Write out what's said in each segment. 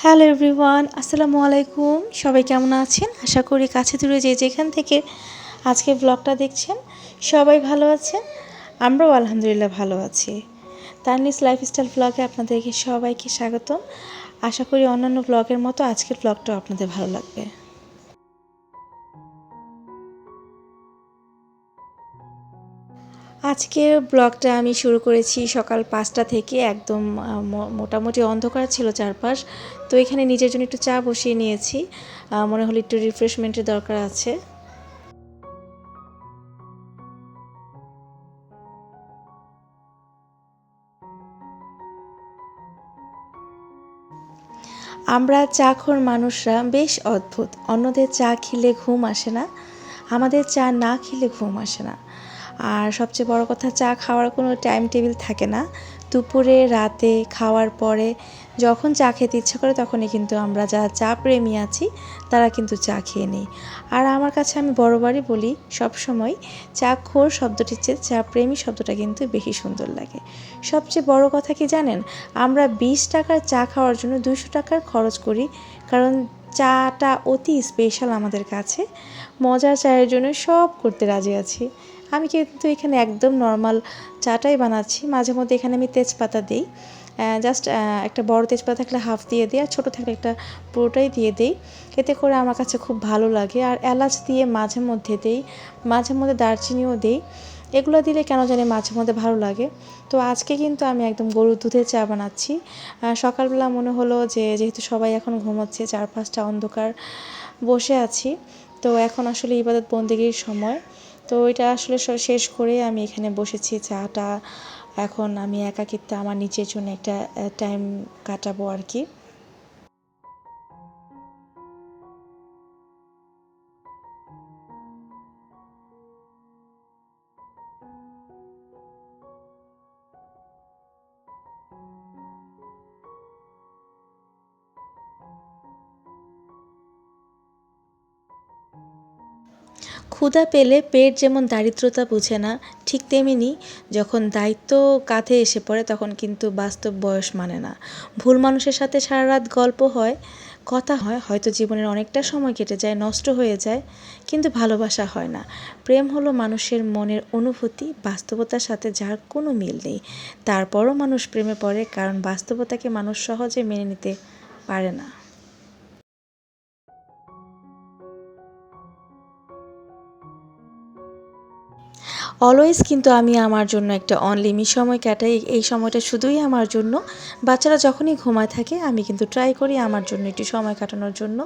Hello everyone, আসসালামু আলাইকুম। সবাই কেমন আছেন? আশা করি কাছে দূরে যে যেখান থেকে আজকে ব্লগটা দেখছেন সবাই ভালো আছেন। আমরাও আলহামদুলিল্লাহ ভালো আছি। তানলিস লাইফস্টাইল ব্লগে আপনাদেরকে সবাইকে স্বাগতম। আশা করি অন্যান্য ব্লগের মতো আজকের ব্লগটাও আপনাদের ভালো লাগবে। আজকের ব্লগটা আমি শুরু করেছি সকাল 5টা থেকে। একদম মোটামুটি অন্ধকার ছিল চারপাশ। তো এখানে নিজের জন্য একটু চা বসিয়ে নিয়েছি। মনে হলো একটু রিফ্রেশমেন্টের দরকার আছে। আমরা চাখোর মানুষরা বেশ অদ্ভুত। অন্যদের চা খেলে ঘুম আসে না, আমাদের চা না খেলে ঘুম আসে না। আর সবচেয়ে বড় কথা, চা খাওয়ার কোনো টাইম টেবিল থাকে না। দুপুরে, রাতে, খাওয়ার পরে যখন চা খেতে ইচ্ছা করে তখনই কিন্তু আমরা যারা চা প্রেমী আছি তারা কিন্তু চা খেয়ে নিই। আর আমার কাছে, আমি বরাবরই বলি, সবসময় চাখোর শব্দটির চেয়ে চা প্রেমী শব্দটা কিন্তু বেশি সুন্দর লাগে। সবচেয়ে বড় কথা কি জানেন, আমরা 20 টাকার চা খাওয়ার জন্য 200 টাকার খরচ করি, কারণ চাটা অতি স্পেশাল আমাদের কাছে। মজার চায়ের জন্য সব করতে রাজি আছি। আমি কিন্তু এখানে একদম নর্মাল চাটাই বানাচ্ছি। মাঝে মধ্যে এখানে আমি তেজপাতা দিই, জাস্ট একটা বড় তেজপাতা থাকলে হাফ দিয়ে দিই, আর ছোটো থাকলে একটা পুরোটাই দিয়ে দিই। এতে করে আমার কাছে খুব ভালো লাগে। আর এলাচ দিয়ে মাঝে মধ্যে দিই, মাঝে মধ্যে দারচিনিও দিই। এগুলো দিলে কেন জানি মাঝে মধ্যে ভালো লাগে। তো আজকে কিন্তু আমি একদম গরুর দুধের চা বানাচ্ছি। সকালবেলা মনে হলো যে যেহেতু সবাই এখন ঘুমোচ্ছে, চারপাশটা অন্ধকার, বসে আছি, তো এখন আসলে ইবাদত বন্দেগীর সময়। তো এটা আসলে শেষ করে আমি এখানে বসেছি চাটা। এখন আমি একাকিত্বে আমার নিজের জন্য একটা টাইম কাটাবো আর কি। ক্ষুধা পেলে পেট যেমন দারিদ্রতা বুঝে না, ঠিক তেমনি যখন দায়িত্ব কাঁধে এসে পড়ে তখন কিন্তু বাস্তব বয়স মানে না। ভুল মানুষের সাথে সারা রাত গল্প হয়, কথা হয়, হয়তো জীবনের অনেকটা সময় কেটে যায়, নষ্ট হয়ে যায়, কিন্তু ভালোবাসা হয় না। প্রেম হলো মানুষের মনের অনুভূতি, বাস্তবতার সাথে যার কোনো মিল নেই। তারপরও মানুষ প্রেমে পড়ে, কারণ বাস্তবতাকে মানুষ সহজে মেনে নিতে পারে না। অলওয়েজ কিন্তু আমি আমার জন্য একটা অনলিমিট সময় কাটাই। এই সময়টা শুধুই আমার জন্য। বাচ্চারা যখনই ঘুমায় থাকে আমি কিন্তু ট্রাই করি আমার জন্য একটু সময় কাটানোর জন্য।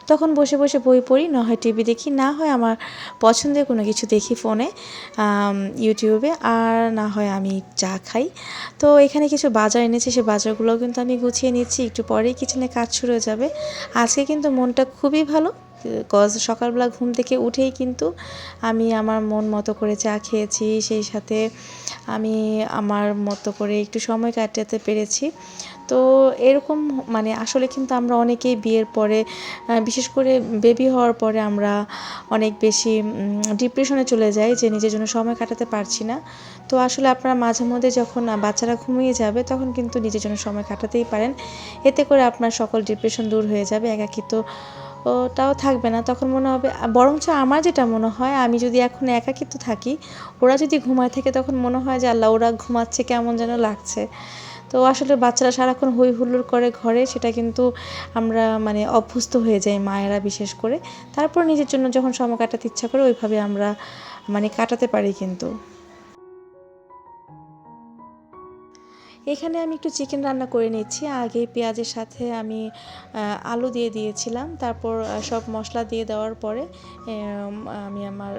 তখন বসে বসে বই পড়ি, না হয় টিভি দেখি, না হয় আমার পছন্দের কোনো কিছু দেখি ফোনে, ইউটিউবে, আর না হয় আমি চা খাই। তো এখানে কিছু বাজার এনেছি, সে বাজারগুলোও কিন্তু আমি গুছিয়ে নিচ্ছি। একটু পরেই কিচেনে কাজ শুরু হয়ে যাবে। আজকে কিন্তু মনটা খুবই ভালো, সকালবেলা ঘুম থেকে উঠেই কিন্তু আমি আমার মন মতো করে চা খেয়েছি, সেই সাথে আমি আমার মতো করে একটু সময় কাটাতে পেরেছি। তো এরকম, মানে আসলে কিন্তু আমরা অনেকেই বিয়ের পরে, বিশেষ করে বেবি হওয়ার পরে আমরা অনেক বেশি ডিপ্রেশনে চলে যাই যে নিজের জন্য সময় কাটাতে পারছি না। তো আসলে আপনারা মাঝে মধ্যে যখন বাচ্চারা ঘুমিয়ে যাবে তখন কিন্তু নিজের জন্য সময় কাটাতেই পারেন। এতে করে আপনার সকল ডিপ্রেশন দূর হয়ে যাবে, একাকিত্ব ওটাও থাকবে না। তখন মনে হবে, বরঞ্চ আমার যেটা মনে হয়, আমি যদি এখন একাকিত্ব থাকি, ওরা যদি ঘুমায় থাকে, তখন মনে হয় যে আল্লাহ, ওরা ঘুমাচ্ছে কেমন যেন লাগছে। তো আসলে বাচ্চারা সারাক্ষণ হই হুল্লোড় করে ঘরে, সেটা কিন্তু আমরা মানে অভ্যস্ত হয়ে যাই, মায়েরা বিশেষ করে। তারপর নিজের জন্য যখন সময় কাটাতে ইচ্ছা করে ওইভাবে আমরা মানে কাটাতে পারি কিন্তু। এখানে আমি একটু চিকেন রান্না করে নিচ্ছি। আগে পেঁয়াজের সাথে আমি আলু দিয়ে দিয়েছিলাম, তারপর সব মশলা দিয়ে দেওয়ার পরে আমি আমার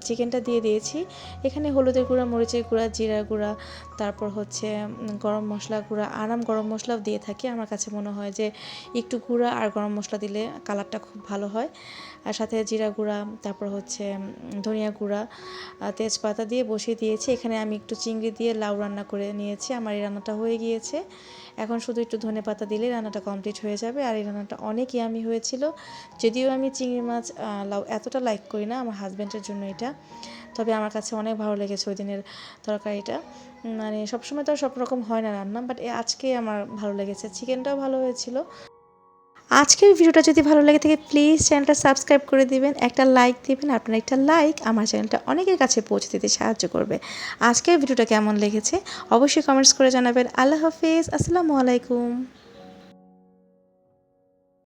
চিকেনটা দিয়ে দিয়েছি। এখানে হলুদের গুঁড়া, মরিচের গুঁড়া, জিরার গুঁড়া, তারপর হচ্ছে গরম মশলা গুঁড়া, আরাম গরম মশলাও দিয়ে থাকি। আমার কাছে মনে হয় যে একটু গুঁড়া আর গরম মশলা দিলে কালারটা খুব ভালো হয়। আর সাথে জিরা গুঁড়া, তারপর হচ্ছে ধনিয়া গুঁড়া, তেজপাতা দিয়ে বসিয়ে দিয়েছি। এখানে আমি একটু চিংড়ি দিয়ে লাউ রান্না করে নিয়েছি। আমার এই রান্নাটা হয়ে গিয়েছে। এখন শুধু একটু ধনেপাতা দিলে রান্নাটা কমপ্লিট হয়ে যাবে। আর এই রান্নাটা অনেক ইয়ামি হয়েছিল। যদিও আমি চিংড়ি মাছ, লাউ এতটা লাইক করি না, আমার হাজব্যান্ডের জন্য এটা। তবে আমার কাছে অনেক ভালো লেগেছে ওই দিনের তরকারিটা। মানে সবসময় তো আর সব রকম হয় না রান্না, বাট আজকে আমার ভালো লেগেছে। চিকেনটাও ভালো হয়েছিল। আজকের ভিডিওটা যদি ভালো লাগে থাকে প্লিজ চ্যানেলটা সাবস্ক্রাইব করে দিবেন, একটা লাইক দিবেন। আপনার একটা লাইক আমার চ্যানেলটা অনেকের কাছে পৌঁছে দিতে সাহায্য করবে। আজকের ভিডিওটা কেমন লেগেছে অবশ্যই কমেন্টস করে জানাবেন। আল্লাহ হাফিজ, আসসালামু আলাইকুম।